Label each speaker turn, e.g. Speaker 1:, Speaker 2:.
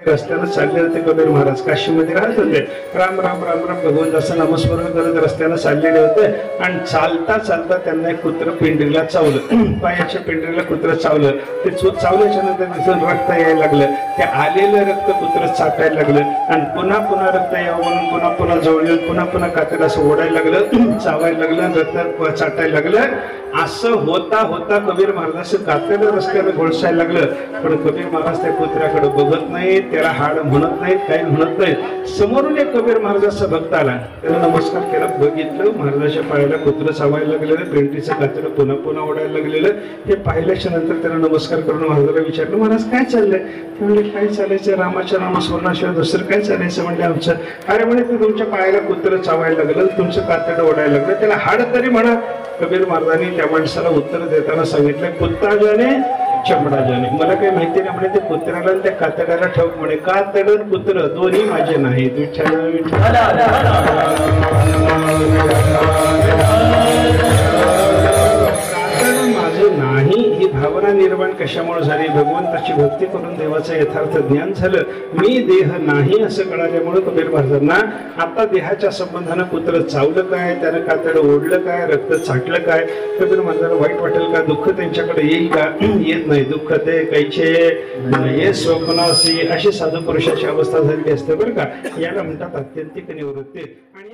Speaker 1: रस्त्यानं चालले होते कबीर महाराज, काशीमध्ये राहत होते. राम राम राम राम भगवंताचं नामस्मरण करत रस्त्यानं चाललेले होते आणि चालता चालता त्यांना एक कुत्र पिंडीला चावलं. पायाच्या पिंडीला कुत्र चावलं. ते चावल्याच्या नंतर तिथून रक्त यायला लागलं. ते आलेलं रक्त कुत्र चाटायला लागलं आणि पुन्हा पुन्हा रक्त यावं म्हणून पुन्हा पुन्हा जवळ पुन्हा पुन्हा कातडं असं ओढायला लागलं, चावायला लागलं, रक्त चाटायला लागलं. असं होता होता कबीर महाराजांचं कातडं रस्त्यानं घोळसायला लागलं. पण कबीर महाराज त्या कुत्र्याकडे बघत नाहीत, त्याला हाड म्हणत नाहीत, काही म्हणत नाहीत. समोरून एक कबीर महाराजाचा भक्त आला, त्याला नमस्कार केला, बघितलं महाराजाच्या पायाला कुत्र चावायला लागलेलं, पेंटीचं कातडं पुन्हा पुन्हा ओढायला लागलेलं. हे पाहिल्याच्या नंतर त्याला नमस्कार करून महाराजाला विचारलं, महाराज काय चाललंय? ते म्हणजे काय चालायचं, रामाच्या नामस्मरणाशिवाय दुसरं काय चालायचं म्हणजे आमचं? अरे म्हणे ते तुमच्या पायाला कुत्र चावायला लागलं, तुमचं कातडं ओढायला लागलं, त्याला हाड तरी म्हणा. कबीर महाराजांनी त्या माणसाला उत्तर देताना सांगितलं, कुत्ता जाणे चमडा जाणे. मला काही माहिती नाही म्हणे, ते कुत्र्याला त्या कातड्याला ठेवून म्हणे, कातड कुत्र दोन्ही माझे नाही. माझे नाही ही भावना निर्माण कशामुळे झाली? भगवंताची भक्ती करून देवाचं यथार्थ ज्ञान झालं. मी देह नाही असं कळाल्यामुळे कबीर महाराजांना आता देहाच्या संबंधानं कुत्र चावलं काय, त्यानं कातडं ओढलं काय, रक्त चाटलं काय, कबीर महाराजांना वाईट वाटेल का? दुःख त्यांच्याकडे येईल का? येत नाही. दुःख ते कैचे ये स्वप्नासी अशी साधू पुरुषाची अवस्था झालेली असते बरं का. याला म्हणतात आत्यंतिक निवृत्ती. आणि